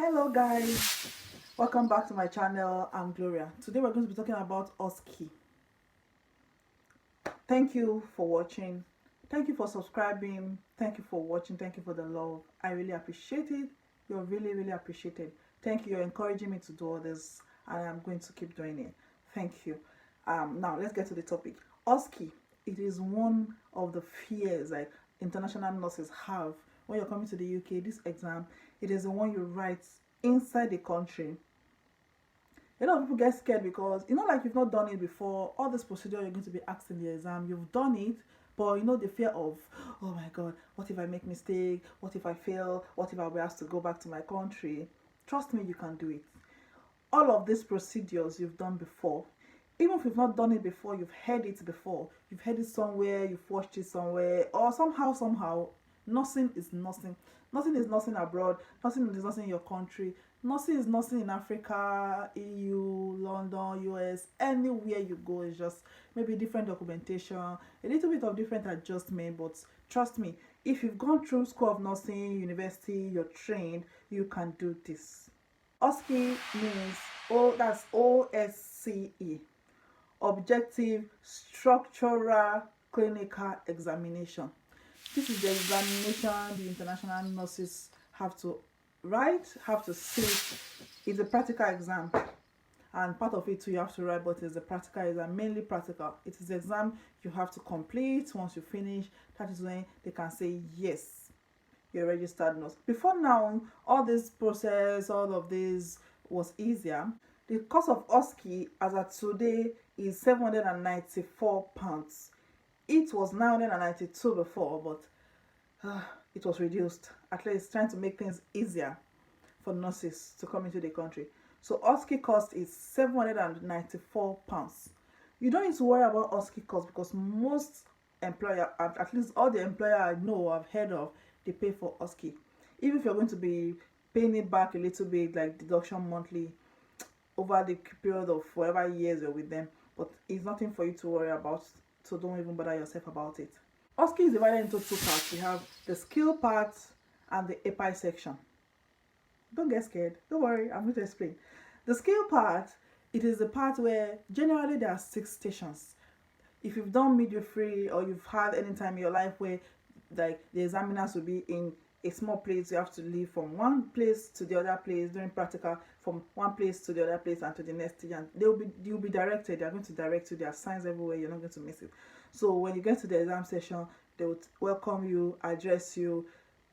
Hello guys, welcome back to my channel. I'm Gloria. Today we're going to be talking about OSCE. Thank you for watching. Thank you for subscribing. Thank you for watching. Thank you for the love. I really appreciate it. You're really appreciated. Thank you. You're encouraging me to do all this, and I'm going to keep doing it. Thank you. Now let's get to the topic. OSCE. It is one of the fears like international nurses have when you're coming to the UK. This exam, it is the one you write inside the country. A lot of people get scared because like you've not done it before. All this procedure you're going to be asked in the exam, you've done it, but the fear of, oh my god, what if I make mistake, what if I fail, what if I'll be asked to go back to my country. Trust me, you can do it. All of these procedures you've done before. Even if you've not done it before, you've heard it before. You've heard it somewhere, you've watched it somewhere, or somehow, nursing is nursing. Nothing is nursing abroad. Nothing is nursing in your country. Nursing is nursing in Africa, EU, London, US, anywhere you go. It's just maybe different documentation, a little bit of different adjustment, but trust me, if you've gone through school of nursing, university, you're trained, you can do this. OSCE means, that's OSCE. Objective Structural Clinical Examination. This is the examination the international nurses have to write, have to sit. It's a practical exam, and part of it too you have to write, but it's a practical exam, mainly practical. It is the exam you have to complete. Once you finish, that is when they can say yes, you're a registered nurse. Before now, all this process, all of this was easier. The cost of OSCE as of today is £794. It was £992 before, but it was reduced. At least trying to make things easier for nurses to come into the country. So OSCE cost is £794. You don't need to worry about OSCE cost because most employer, at least all the employer I know, I've heard of, they pay for OSCE. Even if you're going to be paying it back a little bit, like deduction monthly, over the period of whatever years you're with them, but it's nothing for you to worry about, so don't even bother yourself about it. OSCE is divided into two parts. We have the skill part and the API section. Don't get scared, don't worry, I'm going to explain. The skill part, it is the part where generally there are 6 stations. If you've done midwifery or you've had any time in your life where like the examiners will be in a small place, you have to leave from one place to the other place during practical, from one place to the other place and to the next stage, and you'll be directed. They're going to direct you. There are signs everywhere, you're not going to miss it. So when you get to the exam session, they would welcome you, address you,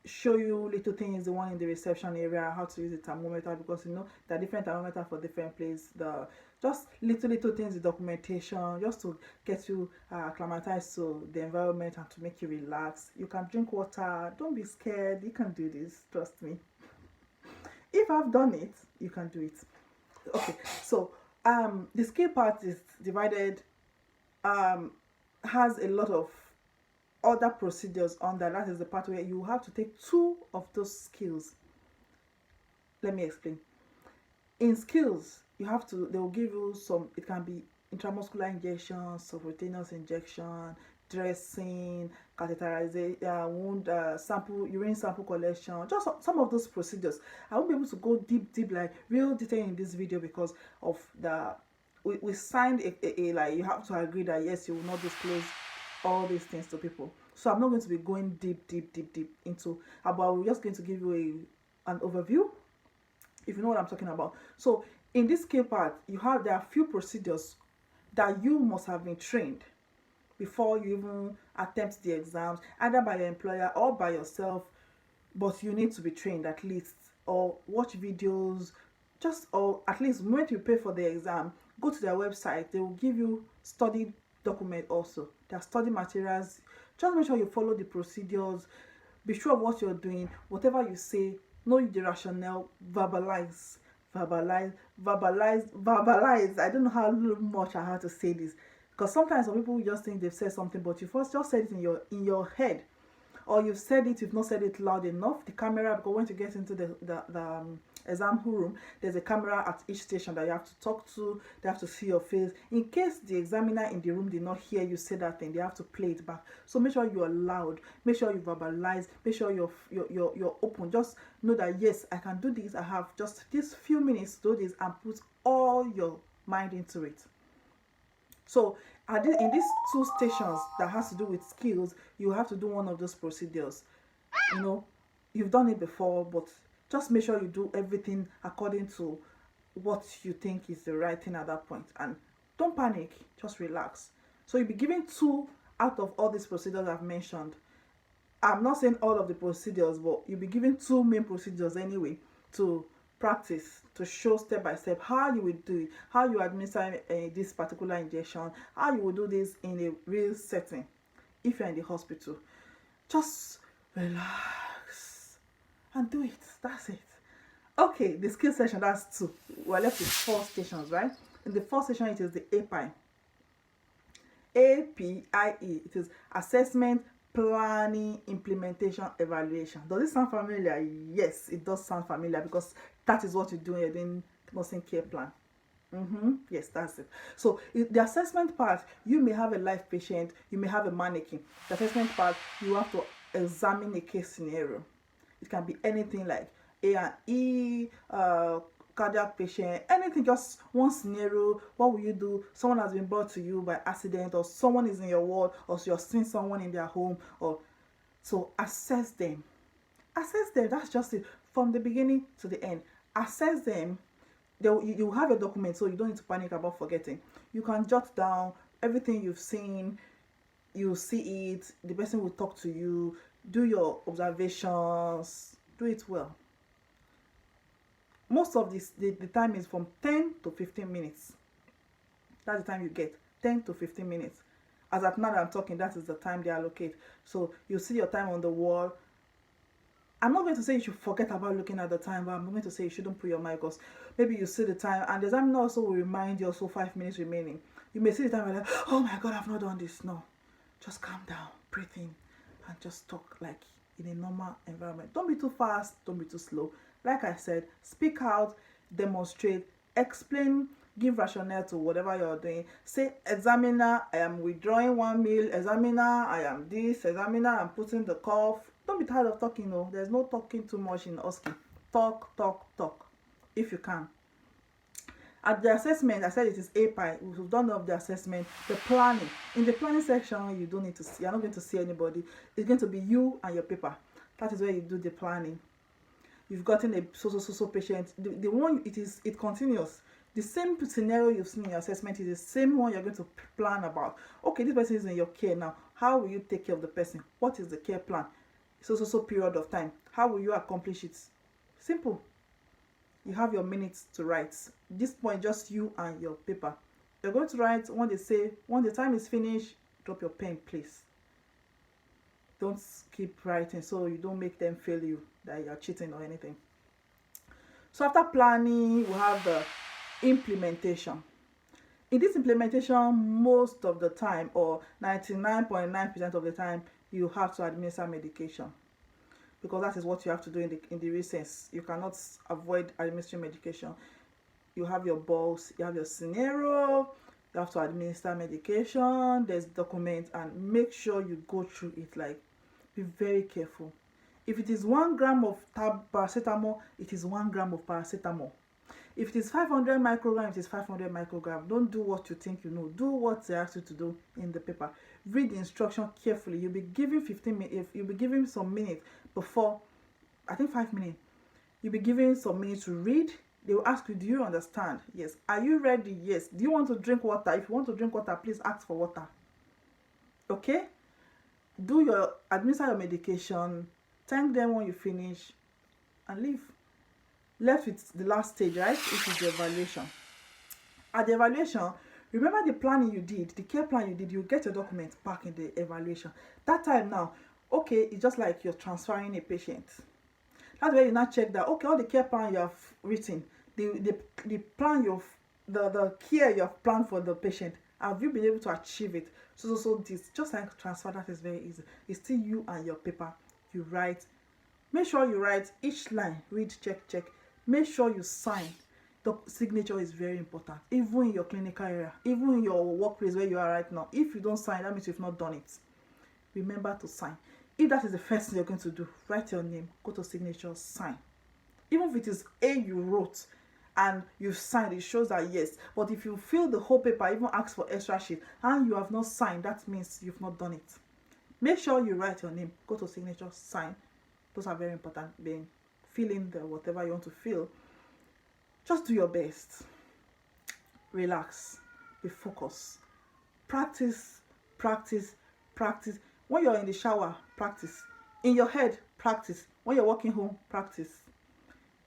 show you little things, the one in the reception area, how to use the thermometer, because there are different thermometers for different places. Just little things, the documentation, just to get you acclimatized to the environment and to make you relax. You can drink water, don't be scared, you can do this, trust me. If I've done it, you can do it. Okay, so the skill part is divided, has a lot of other procedures on that is the part where you have to take 2 of those skills. Let me explain. In skills, you have to, they will give you some, it can be intramuscular injection, subcutaneous injection, dressing, catheterization, wound sample, urine sample collection, just some of those procedures. I won't be able to go deep like real detail in this video because of we signed a like you have to agree that yes, you will not disclose all these things to people. So I'm not going to be going deep into about. We're just going to give you an overview, if you know what I'm talking about. So in this skill part, there are a few procedures that you must have been trained before you even attempt the exams, either by your employer or by yourself. But you need to be trained at least, or watch videos, or at least when you pay for the exam, go to their website. They will give you study document also. There are study materials. Just make sure you follow the procedures. Be sure of what you're doing. Whatever you say, know the rationale. Verbalize. I don't know how much I have to say this, because sometimes some people just think they've said something, but you first just said it in your head. or you've said it, you've not said it loud enough. The camera, because when you get into the exam room, there's a camera at each station that you have to talk to. They have to see your face. In case the examiner in the room did not hear you say that thing, they have to play it back. So make sure you are loud, make sure you verbalize, make sure you're open. Just know that yes, I can do this. I have just these few minutes to do this, and put all your mind into it. So in these two stations that has to do with skills, you have to do one of those procedures. You know, you've done it before, but just make sure you do everything according to what you think is the right thing at that point. And don't panic, just relax. So you'll be given 2 out of all these procedures I've mentioned. I'm not saying all of the procedures, but you'll be given 2 main procedures anyway to practice, to show step by step how you will do it, how you administer this particular injection, how you will do this in a real setting if you're in the hospital. Just relax and do it. That's it. Okay, the skill session, that's 2. We're left with 4 stations, right? In the first session, it is the APIE. APIE. It is assessment, planning, implementation, evaluation. Does it sound familiar? Yes, it does sound familiar, because that is what you're doing in nursing care plan. Yes, that's it. So the assessment part, you may have a live patient, you may have a mannequin. The assessment part, you have to examine a case scenario. It can be anything like A&E, cardiac patient, anything, just one scenario. What will you do? Someone has been brought to you by accident, or someone is in your ward, or you're seeing someone in their home, or so assess them. Assess them, that's just it, from the beginning to the end. Assess them. You have a document, so you don't need to panic about forgetting. You can jot down everything you've seen. You see it, the person will talk to you, do your observations, do it well. Most of this, the time is from 10 to 15 minutes. That's the time you get, 10 to 15 minutes. As at now that I'm talking, that is the time they allocate. So you see your time on the wall. I'm not going to say you should forget about looking at the time, but I'm going to say you shouldn't put your mind, because maybe you see the time, and the examiner also will remind you also 5 minutes remaining. You may see the time and like, oh my God, I've not done this. No, just calm down, breathe in, and just talk like in a normal environment. Don't be too fast, don't be too slow. Like I said, speak out, demonstrate, explain, give rationale to whatever you're doing. Say, examiner, I am withdrawing 1 mil. Examiner, I am this. Examiner, I'm putting the cough. Don't be tired of talking, no. There's no talking too much in OSCE. Talk, talk, talk, if you can. At the assessment, I said it is APIE. We've done all of the assessment. The planning. In the planning section, you don't need to see. You're not going to see anybody. It's going to be you and your paper. That is where you do the planning. You've gotten a so patient. The one, it continues. The same scenario you've seen in your assessment is the same one you're going to plan about. Okay, this person is in your care now. How will you take care of the person? What is the care plan? So period of time. How will you accomplish it? Simple. You have your minutes to write. This point, just you and your paper. You're going to write when the time is finished, drop your pen, please. Don't keep writing so you don't make them feel you that you're cheating or anything. So after planning, we have the implementation. In this implementation, most of the time, or 99.9% of the time, you have to administer medication, because that is what you have to do in the recess. You cannot avoid administering medication. You have your box, you have your scenario, you have to administer medication, there's document, and make sure you go through it. Like, be very careful. If it is 1 gram of paracetamol, it is 1 gram of paracetamol. If it is 500 microgram, it is 500 microgram. Don't do what you think you know. Do what they ask you to do in the paper. Read the instruction carefully. You'll be given 15 minutes. You'll be given some minutes before, I think 5 minutes. You'll be given some minutes to read. They will ask you, do you understand? Yes. Are you ready? Yes. Do you want to drink water? If you want to drink water, please ask for water. Okay? Administer your medication. Thank them when you finish, and leave. Left with the last stage, right? Which is the evaluation. At the evaluation, remember the planning you did, the care plan you did, you get your document back in the evaluation. That time now, okay, it's just like you're transferring a patient. That's where you now check that, okay, all the care plan you have written, the plan the care you have planned for the patient, Have you been able to achieve it? So this, just like transfer, that is very easy. It's still you and your paper. You write. Make sure you write each line. Read, check, check. Make sure you sign. The signature is very important. Even in your clinical area, even in your workplace where you are right now, if you don't sign, that means you've not done it. Remember to sign. If that is the first thing you're going to do, write your name, go to signature, sign. Even if it is A you wrote and you've signed, it shows that yes. But if you fill the whole paper, even ask for extra sheet, and you have not signed, that means you've not done it. Make sure you write your name, go to signature, sign. Those are very important. Then fill in the whatever you want to fill. Just do your best. Relax. Be focused. Practice, practice, practice. When you're in the shower, practice. In your head, practice. When you're walking home, practice.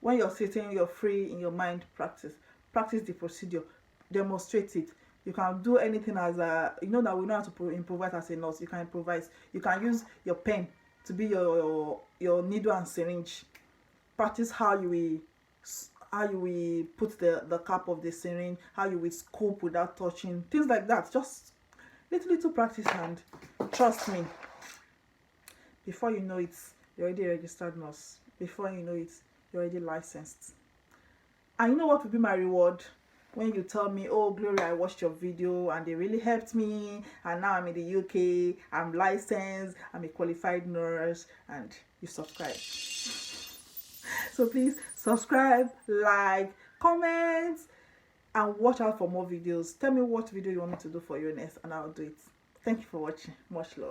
When you're sitting, you're free in your mind, practice. Practice the procedure. Demonstrate it. You can do anything as a, you know that we know how to improvise as a nurse. You can improvise. You can use your pen to be your needle and syringe. Practice how you will put the cap of the syringe, how you will scope without touching, things like that. Just little practice, and trust me, before you know it, you're already a registered nurse. Before you know it, you're already licensed. And you know what will be my reward? When you tell me, oh Gloria, I watched your video and they really helped me, and now I'm in the UK, I'm licensed, I'm a qualified nurse, and you subscribe. So please subscribe, like, comment, and watch out for more videos. Tell me what video you want me to do for you next, and I'll do it. Thank you for watching. Much love.